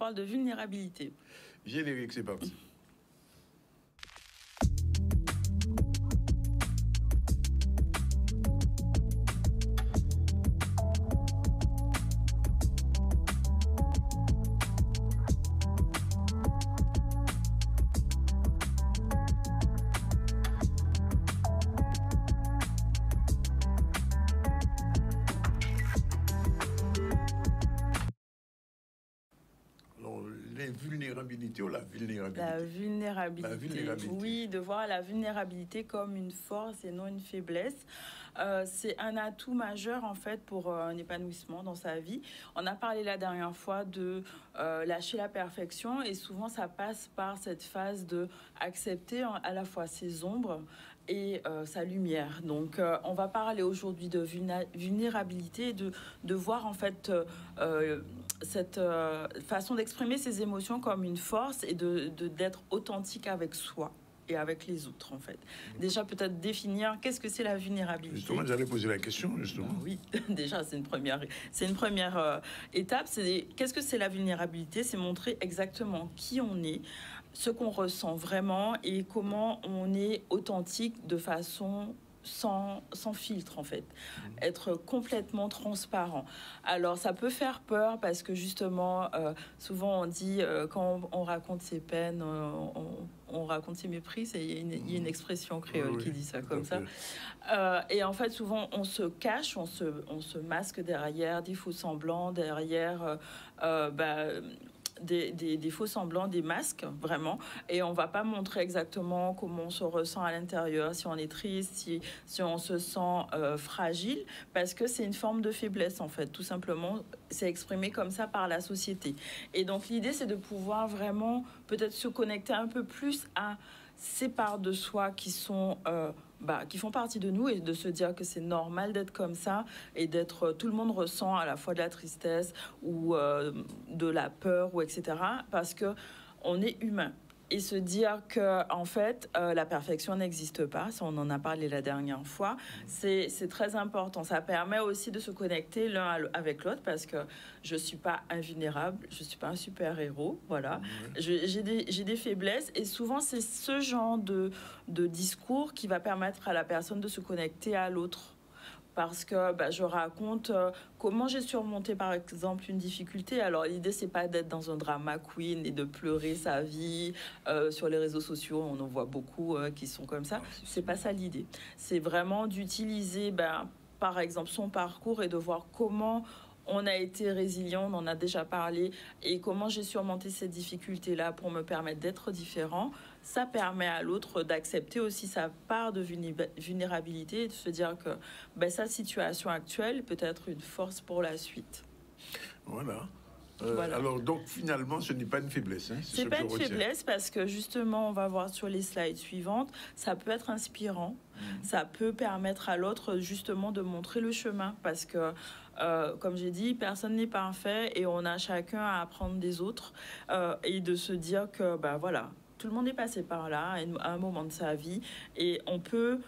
parle de vulnérabilité. Générique, c'est parti. Vulnérabilité ou la vulnérabilité? La vulnérabilité. Oui, de voir la vulnérabilité comme une force et non une faiblesse. C'est un atout majeur en fait pour un épanouissement dans sa vie. On a parlé la dernière fois de lâcher la perfection et souvent ça passe par cette phase de accepter à la fois ses ombres et sa lumière. Donc on va parler aujourd'hui de vulnérabilité et de voir en fait cette façon d'exprimer ses émotions comme une force et d'être authentique avec soi et avec les autres, en fait. Déjà, peut-être définir qu'est-ce que c'est la vulnérabilité. Justement, j'allais poser la question, justement. Oui, déjà, c'est une première étape. Qu'est-ce que c'est la vulnérabilité? C'est montrer exactement qui on est, ce qu'on ressent vraiment et comment on est authentique de façon sans filtre, en fait. Être complètement transparent. Alors, ça peut faire peur parce que, justement, souvent, on dit, quand on raconte ses peines, on raconte ses méprises. Il y a une expression créole qui dit ça comme ça. Et en fait, souvent, on se cache, on se masque derrière des faux semblants, derrière... des faux semblants, des masques, vraiment. Et on va pas montrer exactement comment on se ressent à l'intérieur, si on est triste, si on se sent fragile, parce que c'est une forme de faiblesse, en fait. Tout simplement, c'est exprimé comme ça par la société. Et donc, l'idée, c'est de pouvoir vraiment peut-être se connecter un peu plus à ces parts de soi qui sont... qui font partie de nous et de se dire que c'est normal d'être comme ça et d'être... Tout le monde ressent à la fois de la tristesse ou de la peur, ou etc. Parce qu'on est humain. Et se dire que en fait, la perfection n'existe pas. Ça, on en a parlé la dernière fois. C'est très important. Ça permet aussi de se connecter l'un avec l'autre parce que je suis pas invulnérable, je suis pas un super-héros. Voilà. J'ai des faiblesses et souvent, c'est ce genre de discours qui va permettre à la personne de se connecter à l'autre. Parce que je raconte comment j'ai surmonté, par exemple, une difficulté. Alors, l'idée, c'est pas d'être dans un drama queen et de pleurer sa vie. Sur les réseaux sociaux, on en voit beaucoup qui sont comme ça. C'est pas ça l'idée. C'est vraiment d'utiliser, par exemple, son parcours et de voir comment on a été résilient, on en a déjà parlé, et comment j'ai surmonté ces difficultés-là pour me permettre d'être différent. Ça permet à l'autre d'accepter aussi sa part de vulnérabilité et de se dire que sa situation actuelle peut être une force pour la suite. Voilà. Alors, donc, finalement, ce n'est pas une faiblesse. Hein, c'est pas une faiblesse parce que, justement, on va voir sur les slides suivantes, ça peut être inspirant. Ça peut permettre à l'autre, justement, de montrer le chemin parce que, comme j'ai dit, personne n'est parfait et on a chacun à apprendre des autres et de se dire que, voilà, tout le monde est passé par là à un moment de sa vie et on peut...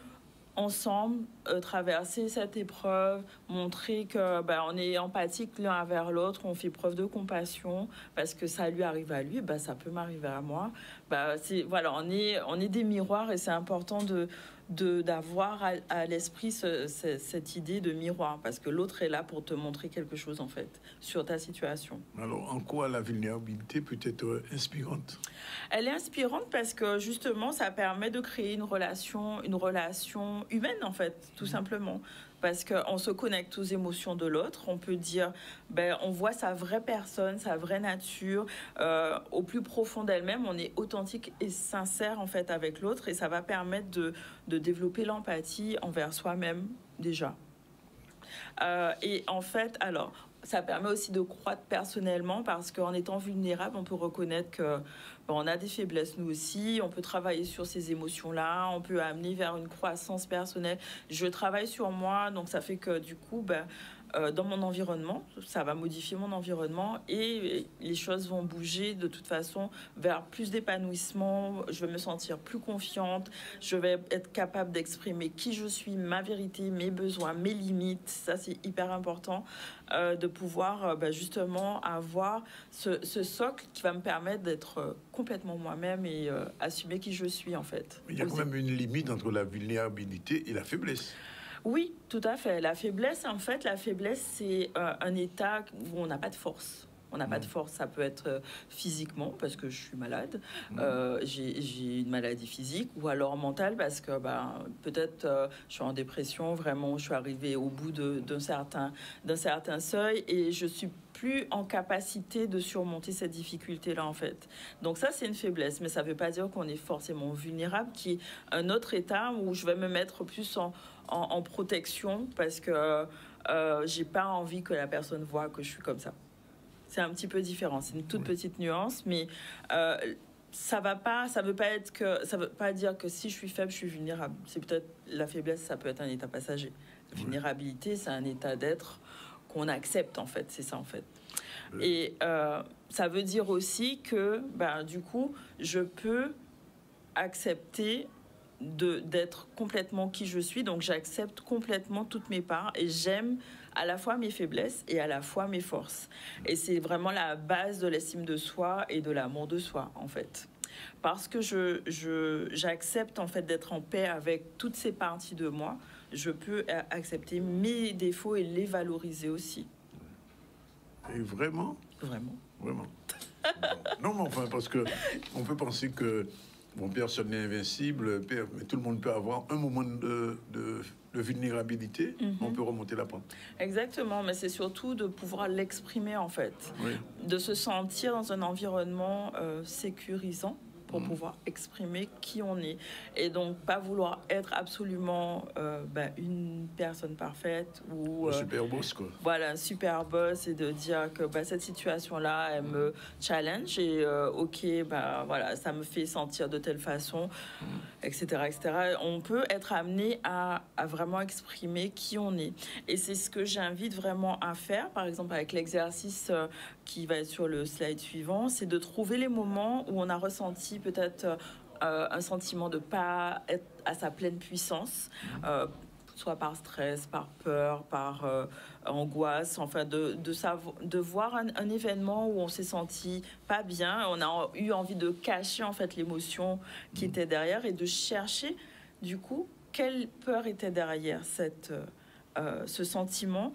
ensemble, traverser cette épreuve, montrer que on est empathique l'un envers l'autre, on fait preuve de compassion parce que ça lui arrive à lui, ça peut m'arriver à moi. Voilà, on est des miroirs et c'est important d'avoir à l'esprit cette idée de miroir parce que l'autre est là pour te montrer quelque chose en fait sur ta situation. Alors, en quoi la vulnérabilité peut être inspirante? Elle est inspirante parce que justement, ça permet de créer une relation humaine en fait, tout simplement. Parce qu'on se connecte aux émotions de l'autre. On peut dire, on voit sa vraie personne, sa vraie nature. Au plus profond d'elle-même, on est authentique et sincère en fait avec l'autre. Et ça va permettre de développer l'empathie envers soi-même déjà. Et en fait, alors, ça permet aussi de croître personnellement parce qu'en étant vulnérable, on peut reconnaître que on a des faiblesses nous aussi, on peut travailler sur ces émotions-là, on peut amener vers une croissance personnelle. Je travaille sur moi, donc ça fait que du coup, dans mon environnement, ça va modifier mon environnement et les choses vont bouger de toute façon vers plus d'épanouissement, je vais me sentir plus confiante, je vais être capable d'exprimer qui je suis, ma vérité, mes besoins, mes limites. Ça, c'est hyper important de pouvoir justement avoir ce socle qui va me permettre d'être complètement moi-même et assumer qui je suis en fait. Il y a quand même une limite entre la vulnérabilité et la faiblesse. Oui, tout à fait. La faiblesse, en fait, c'est un état où on n'a pas de force. On n'a pas de force, ça peut être physiquement parce que je suis malade, j'ai une maladie physique, ou alors mentale parce que peut-être je suis en dépression, vraiment je suis arrivée au bout d'un certain seuil et je suis plus en capacité de surmonter cette difficulté-là en fait. Donc ça c'est une faiblesse, mais ça ne veut pas dire qu'on est forcément vulnérable, qui est un autre état où je vais me mettre plus en protection parce que j'ai pas envie que la personne voie que je suis comme ça. C'est un petit peu différent, c'est une toute petite nuance, mais ça veut pas dire que si je suis faible, je suis vulnérable. C'est peut-être la faiblesse, ça peut être un état passager. La vulnérabilité, c'est un état d'être qu'on accepte en fait, c'est ça en fait. Et ça veut dire aussi que, du coup, je peux accepter d'être complètement qui je suis, donc j'accepte complètement toutes mes parts et j'aime à la fois mes faiblesses et à la fois mes forces. Et c'est vraiment la base de l'estime de soi et de l'amour de soi, en fait. Parce que j'accepte, en fait, d'être en paix avec toutes ces parties de moi, je peux accepter mes défauts et les valoriser aussi. Et vraiment? Vraiment. Vraiment. Non, mais enfin, parce que on peut penser que personne n'est invincible, mais tout le monde peut avoir un moment de vulnérabilité, on peut remonter la pente. Exactement, mais c'est surtout de pouvoir l'exprimer en fait, de se sentir dans un environnement sécurisant pour pouvoir exprimer qui on est et donc pas vouloir être absolument une personne parfaite ou un super boss quoi. Voilà, un super boss, et de dire que cette situation là elle me challenge et voilà, ça me fait sentir de telle façon, etc., etc. On peut être amené à vraiment exprimer qui on est et c'est ce que j'invite vraiment à faire, par exemple avec l'exercice qui va être sur le slide suivant, c'est de trouver les moments où on a ressenti peut-être un sentiment de ne pas être à sa pleine puissance, soit par stress, par peur, par angoisse, enfin de voir un événement où on s'est senti pas bien, on a eu envie de cacher en fait l'émotion qui était derrière et de chercher du coup quelle peur était derrière ce sentiment,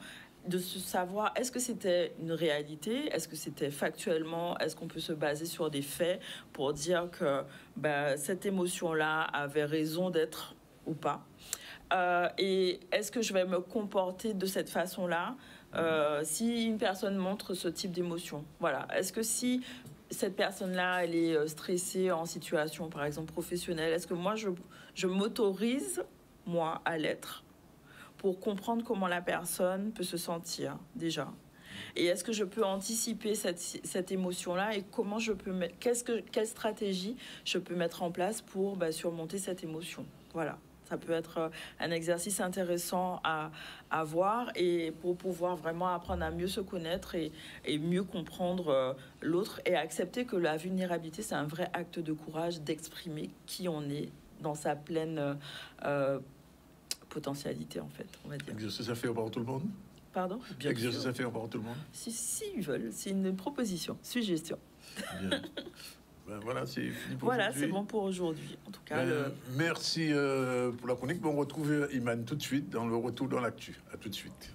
de se savoir, est-ce que c'était une réalité, est-ce que c'était factuellement, est-ce qu'on peut se baser sur des faits pour dire que cette émotion-là avait raison d'être ou pas, et est-ce que je vais me comporter de cette façon-là si une personne montre ce type d'émotion. Voilà. Est-ce que si cette personne-là, elle est stressée en situation, par exemple, professionnelle, est-ce que moi, je m'autorise, moi, à l'être pour comprendre comment la personne peut se sentir déjà. Et est-ce que je peux anticiper cette émotion-là et comment je peux quelle stratégie je peux mettre en place pour surmonter cette émotion. Voilà. Ça peut être un exercice intéressant à voir et pour pouvoir vraiment apprendre à mieux se connaître et mieux comprendre l'autre et accepter que la vulnérabilité, c'est un vrai acte de courage d'exprimer qui on est dans sa pleine potentialité, en fait, on va dire. Exercice à faire par tout le monde? Pardon? Exercice à faire par tout le monde? Si ils veulent, c'est une proposition, suggestion. Bien. Voilà, c'est fini pour voilà, c'est bon pour aujourd'hui. En tout cas, merci pour la chronique. On retrouve Imane tout de suite dans le retour dans l'actu. À tout de suite.